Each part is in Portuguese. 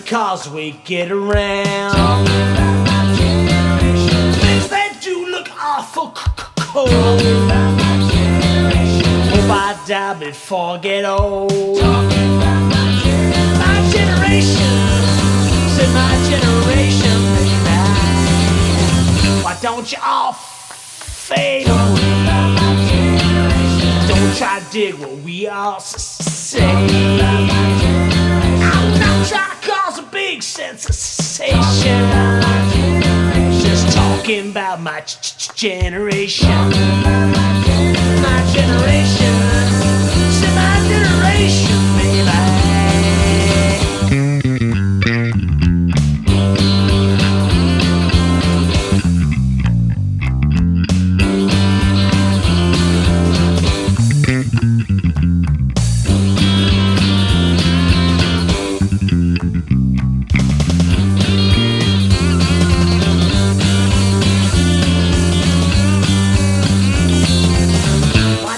because we get around. Things that do look awful cold. Hope I die before I get old. My generation, said my generation, baby. Why don't you all fade away? Don't try to dig what we all say. I'm not trying to cause a big sensation. Just talking about my generation. My generation, say my generation, baby.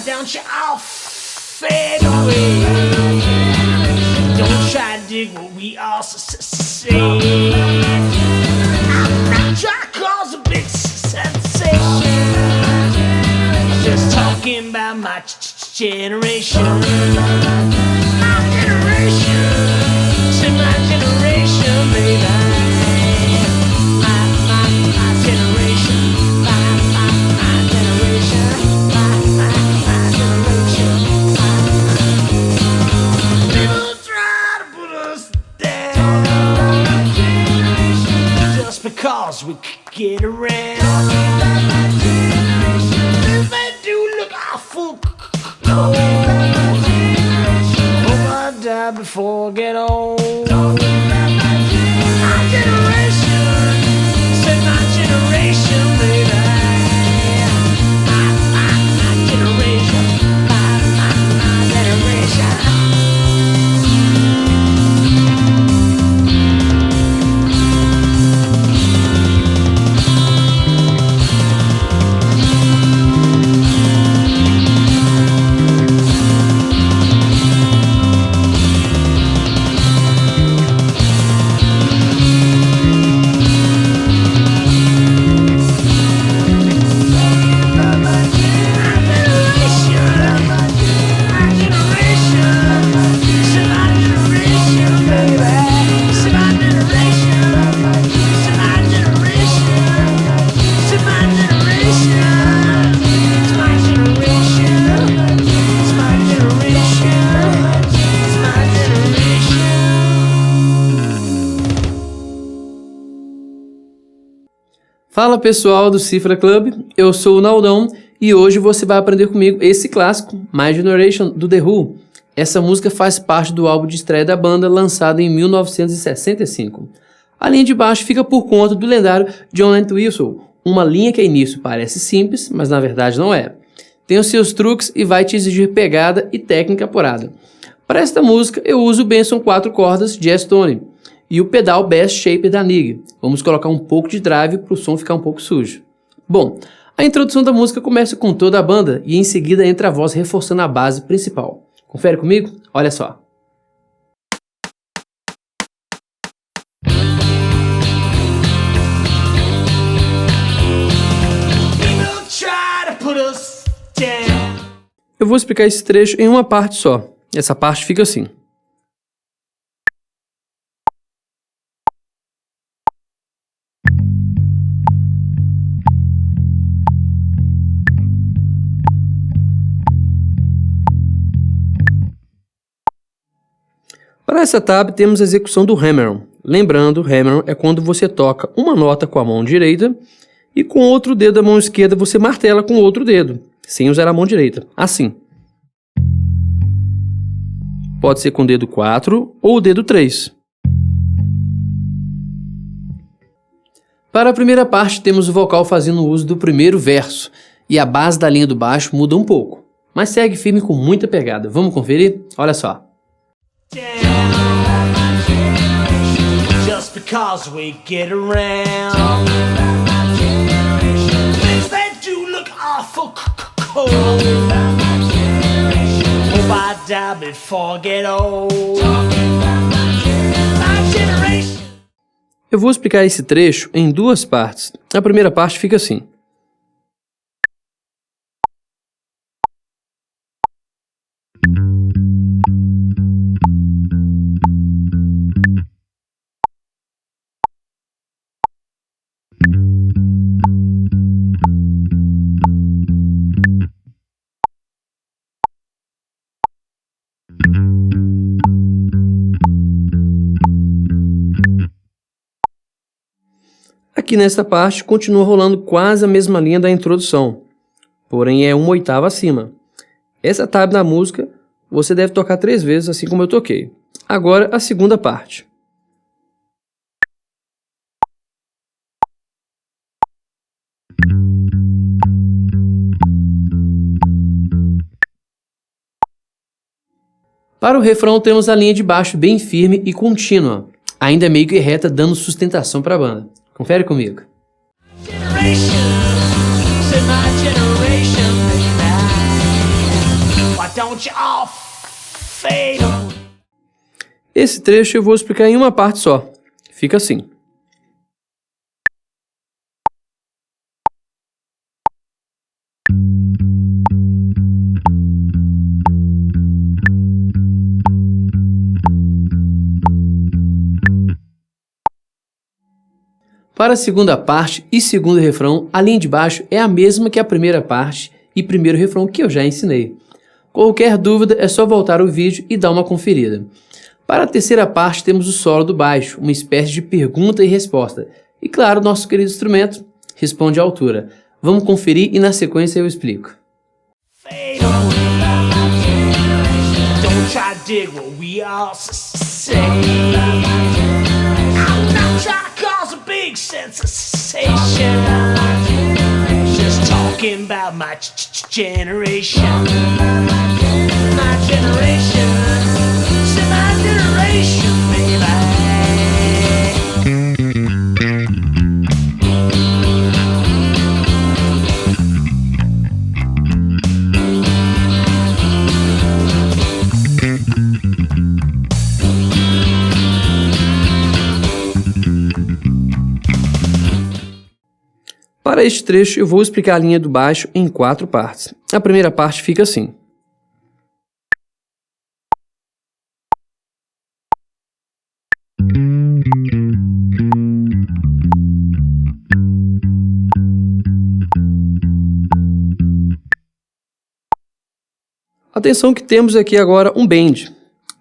Don't you all fade away? Don't try to dig what we all say. I'm not trying to cause a big sensation. Just talking about my generation. My generation, say my generation, baby. My generation, my generation. Because we get around. They do look awful cold. Hope I die before I get old. My generation, say my generation, baby. My generation, my generation. Fala pessoal do Cifra Club, eu sou o Naldão e hoje você vai aprender comigo esse clássico, My Generation, do The Who. Essa música faz parte do álbum de estreia da banda, lançado em 1965. A linha de baixo fica por conta do lendário John Entwistle, uma linha que a início parece simples, mas na verdade não é. Tem os seus truques e vai te exigir pegada e técnica apurada. Para esta música eu uso o Benson 4 cordas Jazz Tone e o pedal Bass Shaper da Nig. Vamos colocar um pouco de drive para o som ficar um pouco sujo. Bom, a introdução da música começa com toda a banda e em seguida entra a voz reforçando a base principal. Confere comigo? Olha só. Eu vou explicar esse trecho em uma parte só. Essa parte fica assim. Para essa tab temos a execução do hammer-on. Lembrando, hammer-on é quando você toca uma nota com a mão direita e com o outro dedo da mão esquerda você martela com o outro dedo, sem usar a mão direita, assim. Pode ser com o dedo 4 ou o dedo 3. Para a primeira parte temos o vocal fazendo uso do primeiro verso e a base da linha do baixo muda um pouco, mas segue firme com muita pegada. Vamos conferir? Olha só. Just because we get around. Things that do look awful cold. Hope I die before I get old. My generation. Eu vou explicar esse trecho em duas partes. A primeira parte fica assim. Aqui nessa parte continua rolando quase a mesma linha da introdução, porém é uma oitava acima. Essa tab da música você deve tocar 3 vezes, assim como eu toquei. Agora a segunda parte. Para o refrão temos a linha de baixo bem firme e contínua, ainda meio que reta, dando sustentação para a banda. Confere comigo. Esse trecho eu vou explicar em uma parte só. Fica assim. Para a segunda parte e segundo refrão, a linha de baixo é a mesma que a primeira parte e primeiro refrão que eu já ensinei. Qualquer dúvida é só voltar o vídeo e dar uma conferida. Para a terceira parte temos o solo do baixo, uma espécie de pergunta e resposta. E claro, nosso querido instrumento responde à altura. Vamos conferir e na sequência eu explico. Big sensation. Just talking about my generation. My generation. Say my generation, baby. Para este trecho, eu vou explicar a linha do baixo em 4 partes. A primeira parte fica assim. Atenção que temos aqui agora um bend.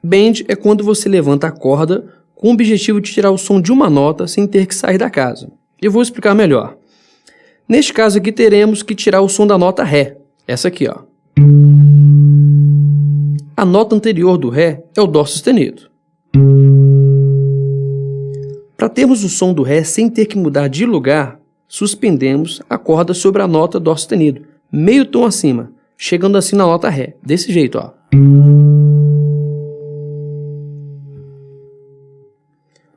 Bend é quando você levanta a corda com o objetivo de tirar o som de uma nota sem ter que sair da casa. Eu vou explicar melhor. Neste caso aqui teremos que tirar o som da nota Ré, essa aqui, ó. A nota anterior do Ré é o Dó sustenido. Para termos o som do Ré sem ter que mudar de lugar, suspendemos a corda sobre a nota Dó sustenido, meio tom acima, chegando assim na nota Ré, desse jeito, ó.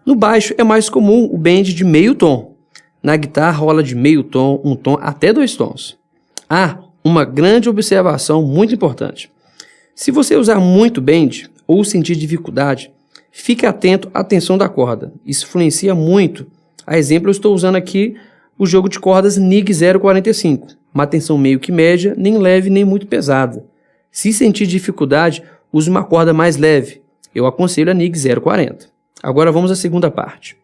No baixo é mais comum o bend de meio tom. Na guitarra rola de meio tom, um tom até 2 tons. Ah, uma grande observação muito importante. Se você usar muito bend ou sentir dificuldade, fique atento à tensão da corda. Isso influencia muito. A exemplo, eu estou usando aqui o jogo de cordas NIG 045. Uma tensão meio que média, nem leve nem muito pesada. Se sentir dificuldade, use uma corda mais leve. Eu aconselho a NIG 040. Agora vamos à segunda parte.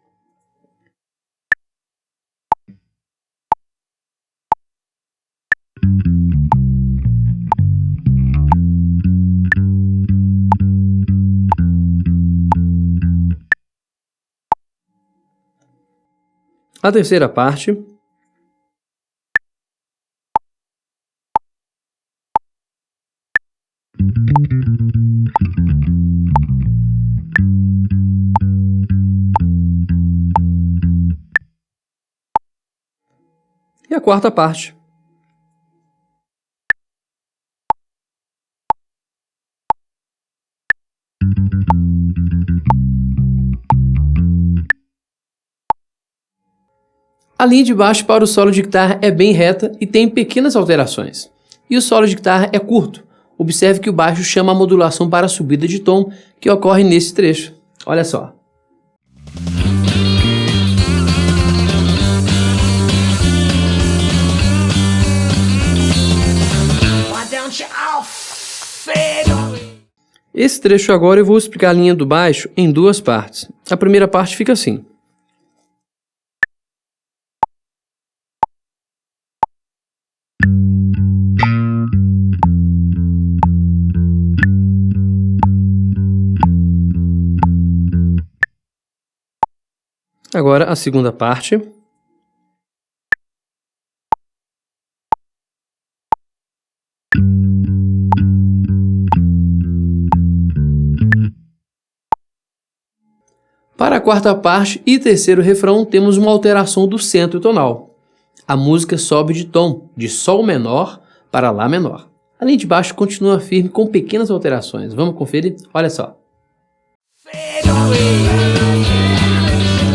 A terceira parte. E a quarta parte. A linha de baixo para o solo de guitarra é bem reta e tem pequenas alterações. E o solo de guitarra é curto. Observe que o baixo chama a modulação para a subida de tom que ocorre nesse trecho. Olha só. don't you all fade away. Esse trecho agora eu vou explicar a linha do baixo em duas partes. A primeira parte fica assim. Agora a segunda parte. Para a quarta parte e terceiro refrão, temos uma alteração do centro tonal. A música sobe de tom, de Sol menor para Lá menor. A linha de baixo continua firme com pequenas alterações. Vamos conferir? Olha só. Fade away.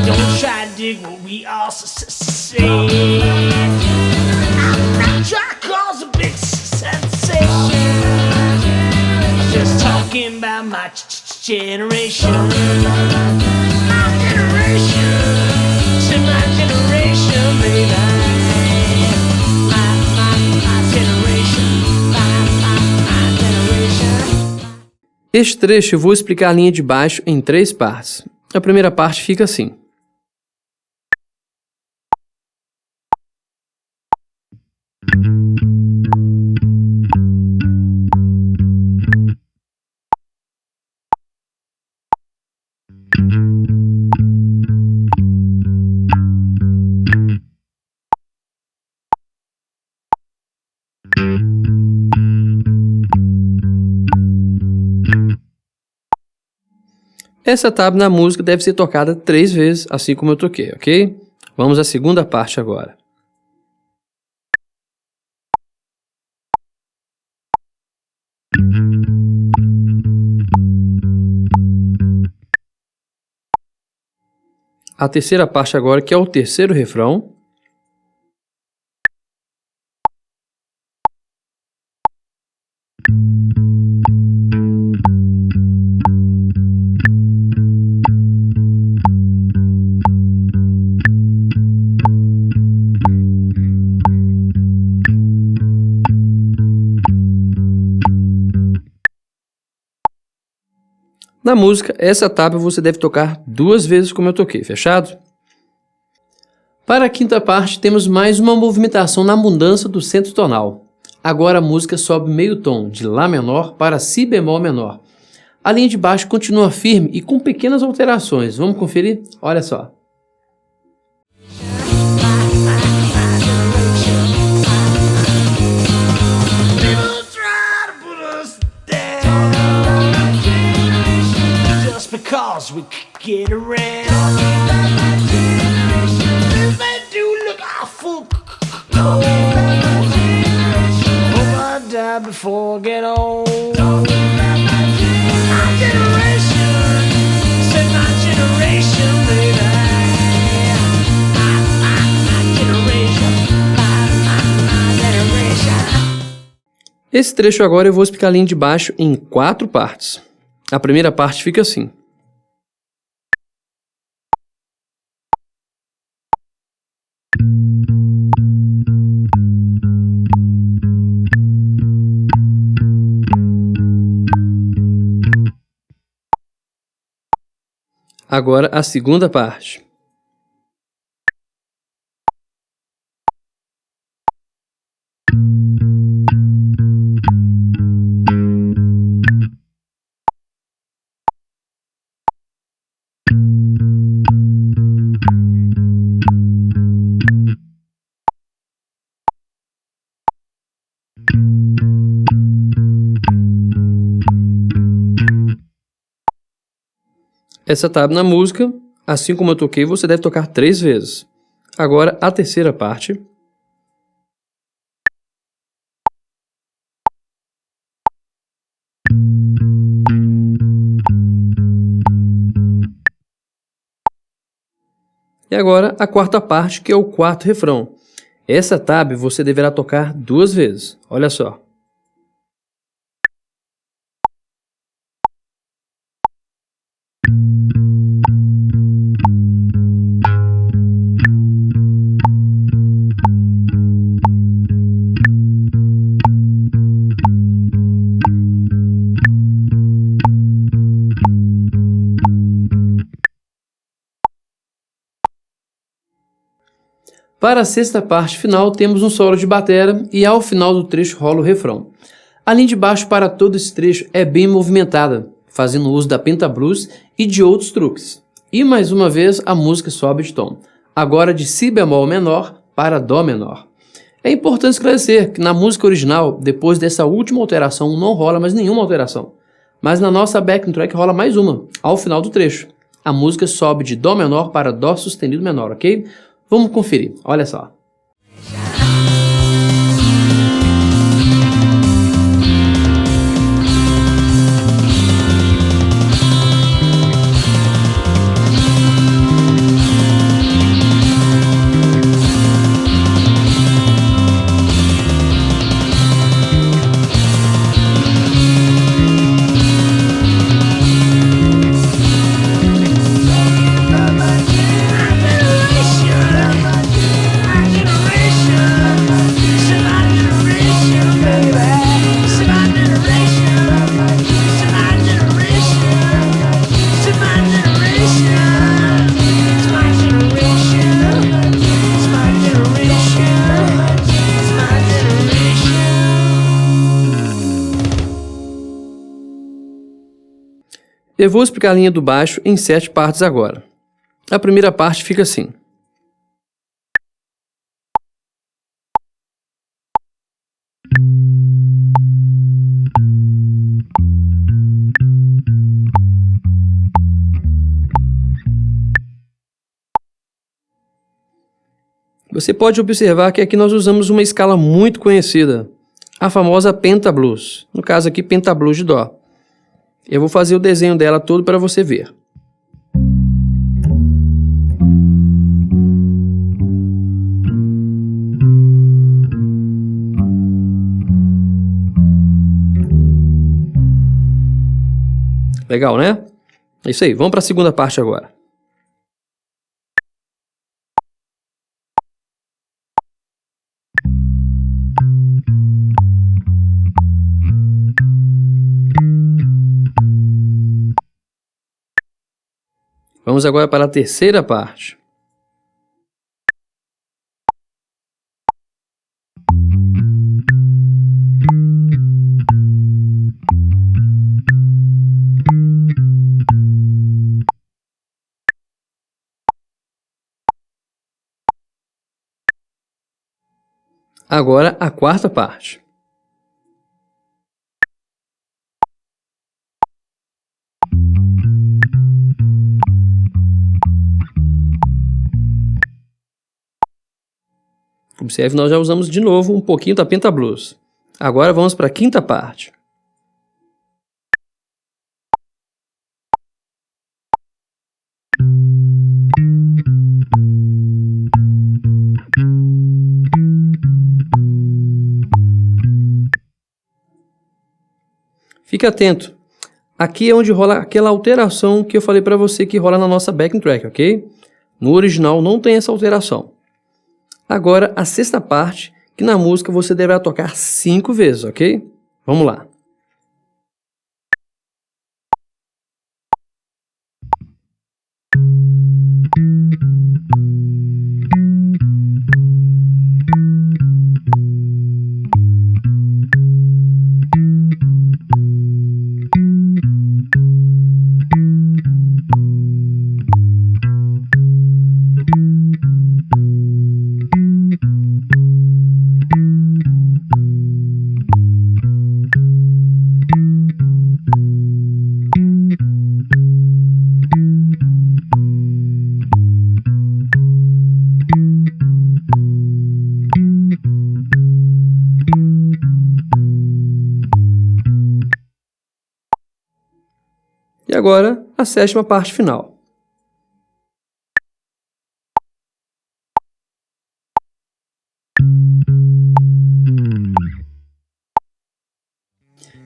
Don't try to dig what we all say. I'm not trying to cause a big sensation. I'm just talking about my generation. My generation. Say my generation, baby. My generation. My generation. Este trecho eu vou explicar a linha de baixo em três partes. A primeira parte fica assim. Essa tab na música deve ser tocada 3 vezes, assim como eu toquei, ok? Vamos à segunda parte agora. A terceira parte agora, que é o terceiro refrão. Na música, essa tab você deve tocar 2 vezes como eu toquei, fechado? Para a quinta parte, temos mais uma movimentação na mudança do centro tonal. Agora a música sobe meio tom, de Lá menor para Si bemol menor. A linha de baixo continua firme e com pequenas alterações. Vamos conferir? Olha só. People try to put us down just because we get around. They do look awful cold. Hope I die before I get old. My generation, said my generation, baby. My generation, my generation. Esse trecho agora eu vou explicar a linha de baixo em 4 partes. A primeira parte fica assim. Agora a segunda parte. Essa tab na música, assim como eu toquei, você deve tocar 3 vezes. Agora a terceira parte. E agora a quarta parte, que é o quarto refrão. Essa tab você deverá tocar 2 vezes. Olha só. Para a sexta parte final, temos um solo de batera e ao final do trecho rola o refrão. A linha de baixo para todo esse trecho é bem movimentada, fazendo uso da pentablues e de outros truques. E mais uma vez a música sobe de tom, agora de si bemol menor para dó menor. É importante esclarecer que na música original, depois dessa última alteração, não rola mais nenhuma alteração. Mas na nossa backing track rola mais uma, ao final do trecho. A música sobe de dó menor para dó sustenido menor, ok? Vamos conferir, olha só. Eu vou explicar a linha do baixo em 7 partes agora. A primeira parte fica assim. Você pode observar que aqui nós usamos uma escala muito conhecida, a famosa pentablues, no caso aqui pentablues de dó. Eu vou fazer o desenho dela todo para você ver. Legal, né? É isso aí, vamos para a segunda parte agora. Vamos agora para a terceira parte. Agora a quarta parte. Observe, nós já usamos de novo um pouquinho da pentablues. Agora vamos para a quinta parte. Fique atento. Aqui é onde rola aquela alteração que eu falei para você que rola na nossa backing track, ok? No original não tem essa alteração. Agora, a sexta parte, que na música você deverá tocar 5 vezes, ok? Vamos lá. E agora, a sétima parte final.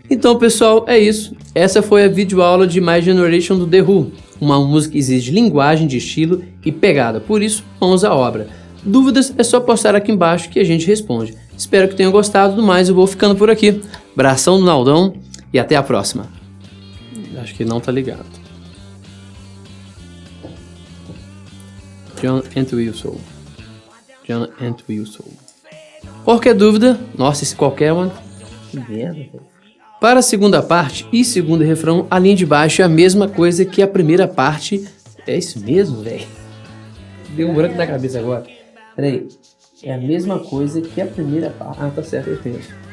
Então, pessoal, é isso. Essa foi a videoaula de My Generation do The Who, uma música que exige linguagem de estilo e pegada, por isso, vamos à obra. Dúvidas é só postar aqui embaixo que a gente responde. Espero que tenham gostado, do mais eu vou ficando por aqui. Abração do Naldão e até a próxima. Acho que não tá ligado. John Entwistle. John Entwistle. Qualquer dúvida? Nossa, esse qualquer uma... Que merda, velho. Para a segunda parte e segundo refrão, a linha de baixo é a mesma coisa que a primeira parte. É isso mesmo, velho? Deu um branco na cabeça agora. Peraí. É a mesma coisa que a primeira parte. Ah, tá certo, é isso mesmo.